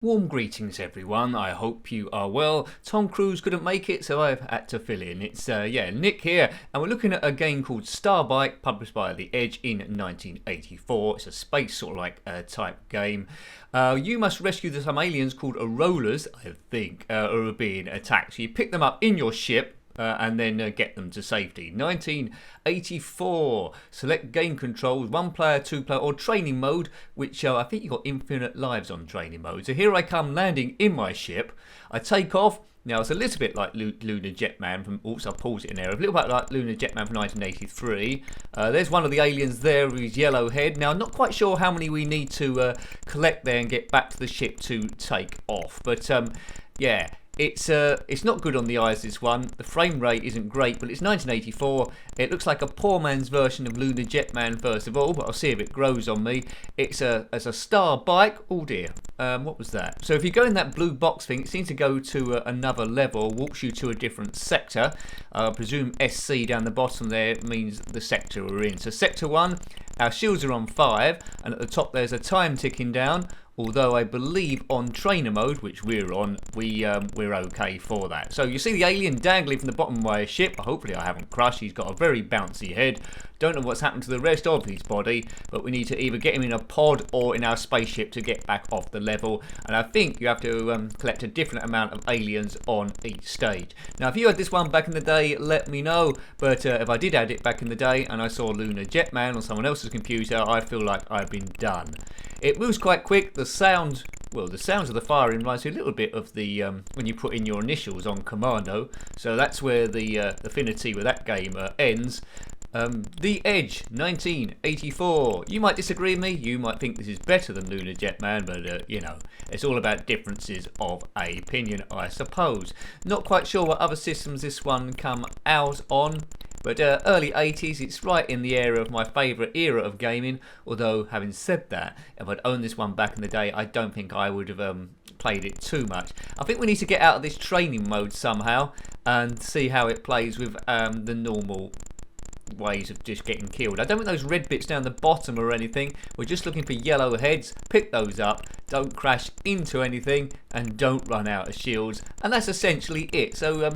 Warm greetings everyone, I hope you are well. Tom Cruise couldn't make it, so I've had to fill in. It's Nick here, and we're looking at a game called Starbike, published by The Edge in 1984. It's a space sort of like type game. You must rescue some aliens called rollers, I think, who are being attacked. So you pick them up in your ship, and then get them to safety. 1984. Select game controls, 1 player, 2 player, or training mode, which I think you've got infinite lives on training mode. So here I come landing in my ship. I take off. Now it's a little bit like Lunar Jetman from, oops, I'll pause it in there, a little bit like Lunar Jetman from 1983. There's one of the aliens there with his yellow head. Now I'm not quite sure how many we need to collect there and get back to the ship to take off. But yeah. It's not good on the eyes, this one. The frame rate isn't great, but it's 1984. It looks like a poor man's version of Lunar Jetman, first of all, but I'll see if it grows on me. It's a Starbike. Oh dear, what was that? So if you go in that blue box thing, it seems to go to another level, walks you to a different sector. I presume SC down the bottom there means the sector we're in. So sector 1, our shields are on 5, and at the top there's a time ticking down. Although I believe on trainer mode, which we're on, we're okay for that. So you see the alien dangling from the bottom of my ship. Hopefully I haven't crushed. He's got a very bouncy head. Don't know what's happened to the rest of his body, but we need to either get him in a pod or in our spaceship to get back off the level. And I think you have to collect a different amount of aliens on each stage. Now, if you had this one back in the day, let me know. But if I did add it back in the day and I saw Lunar Jetman on someone else's computer, I feel like I've been done. It moves quite quick. The sounds of the firing reminds me a little bit of the when you put in your initials on Commando. So that's where the affinity with that game ends. The Edge, 1984. You might disagree with me. You might think this is better than Lunar Jetman, but you know, it's all about differences of opinion, I suppose. Not quite sure what other systems this one come out on. But early 80s, it's right in the area of my favourite era of gaming. Although, having said that, if I'd owned this one back in the day, I don't think I would have played it too much. I think we need to get out of this training mode somehow and see how it plays with the normal ways of just getting killed. I don't think those red bits down the bottom or anything. We're just looking for yellow heads. Pick those up. Don't crash into anything and don't run out of shields. And that's essentially it. So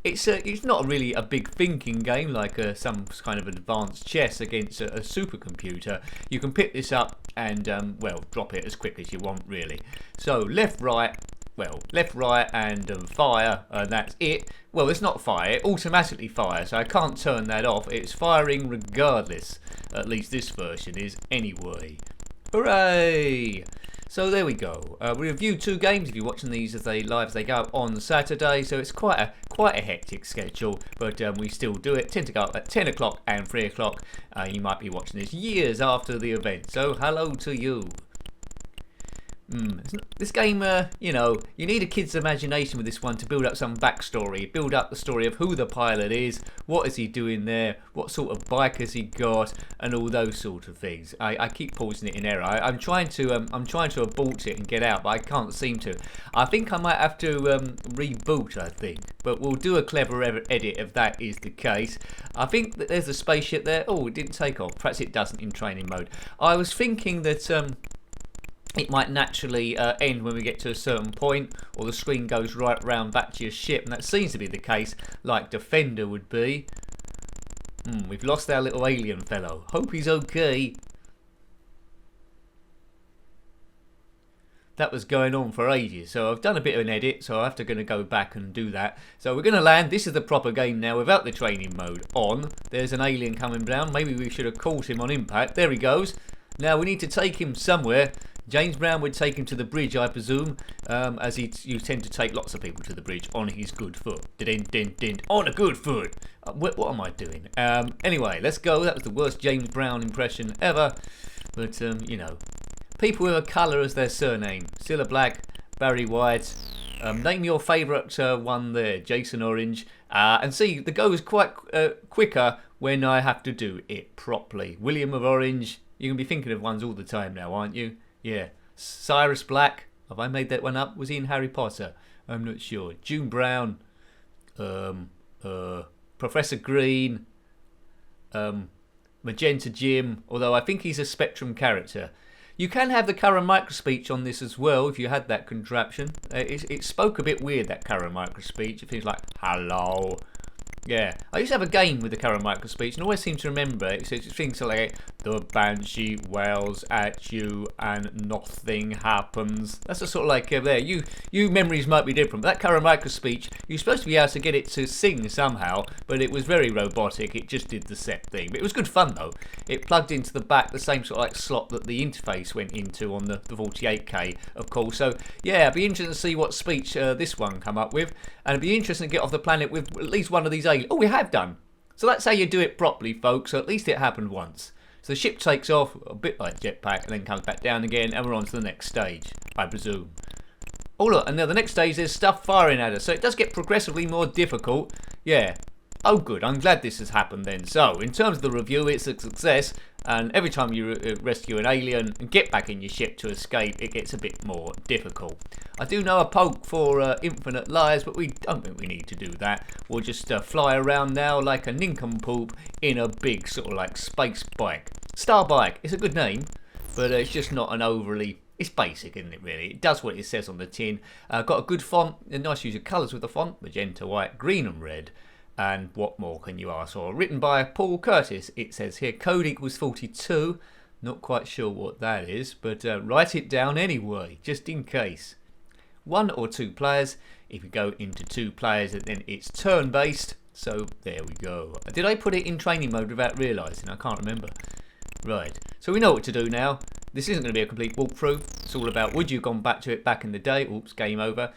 it's not really a big thinking game like some kind of advanced chess against a supercomputer. You can pick this up and, well, drop it as quick as you want, really. So left, right, and fire, and that's it. Well, it's not fire, it automatically fires, so I can't turn that off. It's firing regardless. At least this version is anyway. Hooray! So there we go. We reviewed 2 games. If you're watching these as they go up on Saturday, so it's quite a hectic schedule, but we still do it. Tend to go up at 10 o'clock and 3 o'clock. You might be watching this years after the event, so hello to you. This game, you know, you need a kid's imagination with this one to build up some backstory, build up the story of who the pilot is, what is he doing there, what sort of bike has he got, and all those sort of things. I keep pausing it in error. I'm trying to abort it and get out, but I can't seem to. I think I might have to reboot, I think, but we'll do a clever edit if that is the case. I think that there's a spaceship there. Oh, it didn't take off. Perhaps it doesn't in training mode. I was thinking that it might naturally end when we get to a certain point, or the screen goes right round back to your ship, and that seems to be the case, like Defender would be. We've lost our little alien fellow. Hope he's okay. That was going on for ages, so I've done a bit of an edit, so I have to go back and do that. So we're going to land. This is the proper game now without the training mode on. There's an alien coming down. Maybe we should have caught him on impact. There he goes. Now we need to take him somewhere. James Brown would take him to the bridge, I presume, as you tend to take lots of people to the bridge on his good foot. On a good foot. What am I doing? Anyway, let's go. That was the worst James Brown impression ever. But, you know, people with a colour as their surname. Cilla Black, Barry White. Name your favourite one there, Jason Orange. And see, the go is quite quicker when I have to do it properly. William of Orange. You're going to be thinking of ones all the time now, aren't you? Yeah. Cyrus Black. Have I made that one up? Was he in Harry Potter? I'm not sure. June Brown. Professor Green. Magenta Jim. Although I think he's a Spectrum character. You can have the current microspeech on this as well if you had that contraption. It spoke a bit weird, that current microspeech. It feels like, hello. Yeah, I used to have a game with the current microspeech and always seem to remember it. So it's things like, the banshee wails at you and nothing happens. That's the sort of like, there, you memories might be different. But that current microspeech, you're supposed to be able to get it to sing somehow, but it was very robotic. It just did the set thing. But it was good fun though. It plugged into the back, the same sort of like slot that the interface went into on the 48K, of course. So yeah, it'd be interesting to see what speech this one come up with. And it'd be interesting to get off the planet with at least one of these aliens. Oh, we have done. So that's how you do it properly, folks. So at least it happened once. So the ship takes off, a bit like jetpack, and then comes back down again, and we're on to the next stage, I presume. Oh look, and now the next stage there's stuff firing at us, so it does get progressively more difficult. Yeah. Oh good, I'm glad this has happened then. So, in terms of the review, it's a success, and every time you rescue an alien and get back in your ship to escape, it gets a bit more difficult. I do know a poke for infinite lives, but we don't think we need to do that. We'll just fly around now like a nincompoop in a big sort of like space bike. Starbike, it's a good name, but it's just not an overly... It's basic, isn't it, really? It does what it says on the tin. Got a good font, a nice use of colours with the font, magenta, white, green and red. And what more can you ask for? Written by Paul Curtis, it says here. Code equals 42. Not quite sure what that is, but write it down anyway, just in case. 1 or 2 players. If you go into 2 players, then it's turn-based. So there we go. Did I put it in training mode without realising? I can't remember. Right, so we know what to do now. This isn't going to be a complete walkthrough. It's all about, would you have gone back to it back in the day? Oops, game over.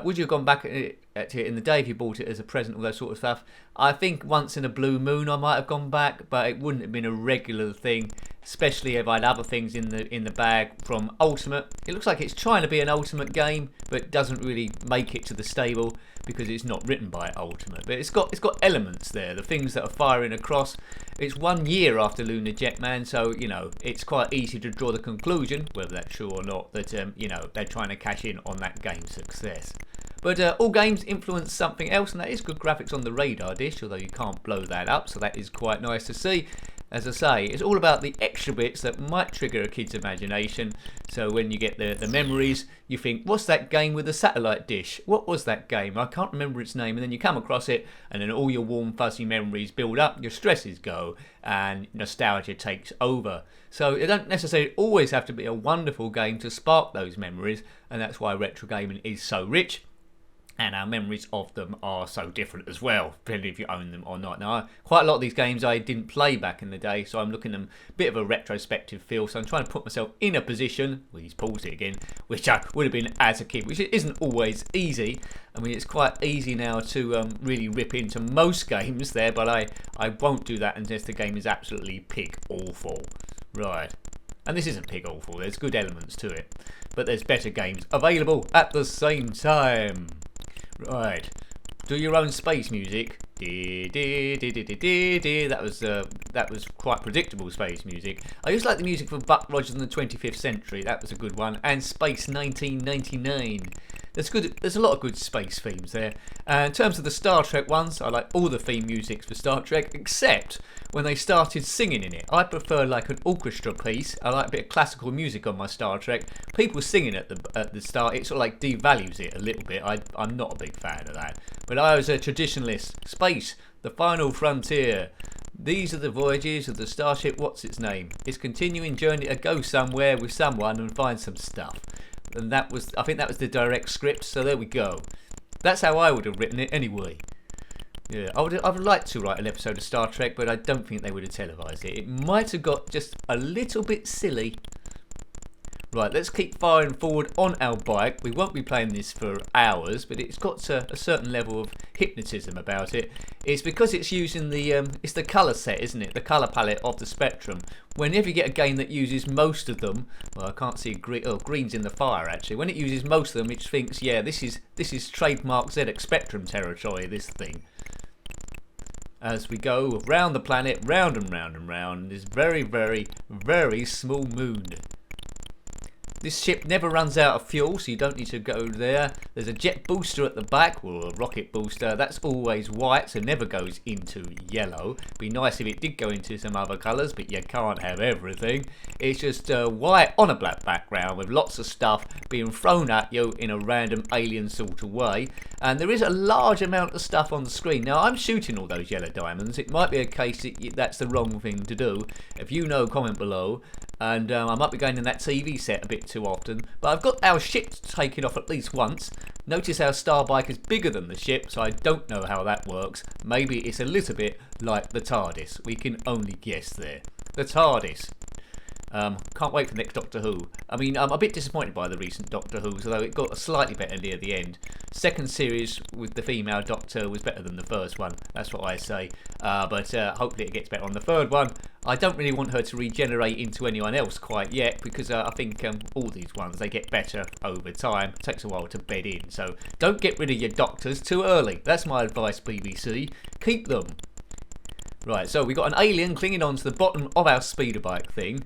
Would you have gone back to it in the day if you bought it as a present, all that sort of stuff? I think once in a blue moon I might have gone back, but it wouldn't have been a regular thing, especially if I had other things in the bag from Ultimate. It looks like it's trying to be an Ultimate game, but doesn't really make it to the stable because it's not written by Ultimate. But it's got elements there, the things that are firing across. It's 1 year after Lunar Jetman, so you know it's quite easy to draw the conclusion, whether that's true or not, that you know they're trying to cash in on that game's success. But all games influence something else, and that is good graphics on the radar dish, although you can't blow that up, so that is quite nice to see. As I say, it's all about the extra bits that might trigger a kid's imagination. So when you get the memories, you think, what's that game with the satellite dish? What was that game? I can't remember its name. And then you come across it, and then all your warm, fuzzy memories build up, your stresses go, and nostalgia takes over. So it don't necessarily always have to be a wonderful game to spark those memories, and that's why retro gaming is so rich. And our memories of them are so different as well, depending if you own them or not. Now, quite a lot of these games I didn't play back in the day, so I'm looking at them a bit of a retrospective feel. So I'm trying to put myself in a position, well, he's paused it again, which I would have been as a kid, which isn't always easy. I mean, it's quite easy now to really rip into most games there, but I won't do that unless the game is absolutely pig awful. Right. And this isn't pig awful, there's good elements to it. But there's better games available at the same time. Right, do your own space music. That was quite predictable space music. I used to like the music for Buck Rogers in the 25th Century. That was a good one. And Space 1999. There's a lot of good space themes there. In terms of the Star Trek ones, I like all the theme musics for Star Trek, except when they started singing in it. I prefer like an orchestra piece. I like a bit of classical music on my Star Trek. People singing at the start, it sort of like devalues it a little bit. I'm not a big fan of that. But I was a traditionalist. Space, the final frontier. These are the voyages of the starship, what's its name? Its continuing journey to go somewhere with someone and find some stuff. And I think that was the direct script, so there we go. That's how I would have written it anyway. Yeah, I would like to write an episode of Star Trek, but I don't think they would have televised it. It might have got just a little bit silly. Right, let's keep firing forward on our bike. We won't be playing this for hours, but it's got a certain level of hypnotism about it. It's because it's using it's the colour set, isn't it? The colour palette of the spectrum. Whenever you get a game that uses most of them, well, I can't see green's in the fire actually. When it uses most of them, it thinks, yeah, this is trademark ZX Spectrum territory, this thing. As we go round the planet, round and round and round, this very, very, very small moon. This ship never runs out of fuel, so you don't need to go there. There's a jet booster at the back, or a rocket booster. That's always white, so never goes into yellow. Be nice if it did go into some other colours, but you can't have everything. It's just white on a black background with lots of stuff being thrown at you in a random alien sort of way. And there is a large amount of stuff on the screen. Now, I'm shooting all those yellow diamonds. It might be a case that that's the wrong thing to do. If you know, comment below. And I might be going in that TV set a bit too often, but I've got our ship taken off at least once. Notice our Starbike is bigger than the ship, so I don't know how that works. Maybe it's a little bit like the TARDIS. We can only guess there. The TARDIS. Can't wait for the next Doctor Who. I mean, I'm a bit disappointed by the recent Doctor Who's, although it got slightly better near the end. Second series with the female Doctor was better than the first one. That's what I say. But hopefully it gets better on the third one. I don't really want her to regenerate into anyone else quite yet, because I think all these ones, they get better over time. It takes a while to bed in. So don't get rid of your Doctors too early. That's my advice, BBC. Keep them. Right, so we got an alien clinging onto the bottom of our speeder bike thing.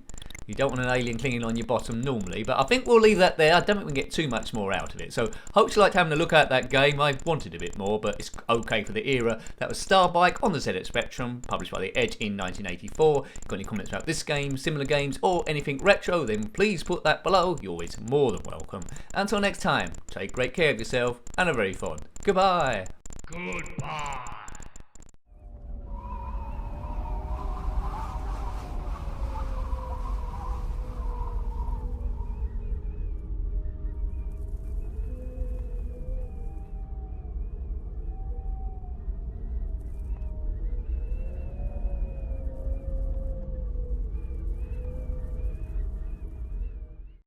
You don't want an alien clinging on your bottom normally, but I think we'll leave that there. I don't think we can get too much more out of it. So, hope you liked having a look at that game. I wanted a bit more, but it's okay for the era. That was Starbike on the ZX Spectrum, published by The Edge in 1984. If you've got any comments about this game, similar games, or anything retro, then please put that below. You're always more than welcome. Until next time, take great care of yourself, and a very fond goodbye. Goodbye.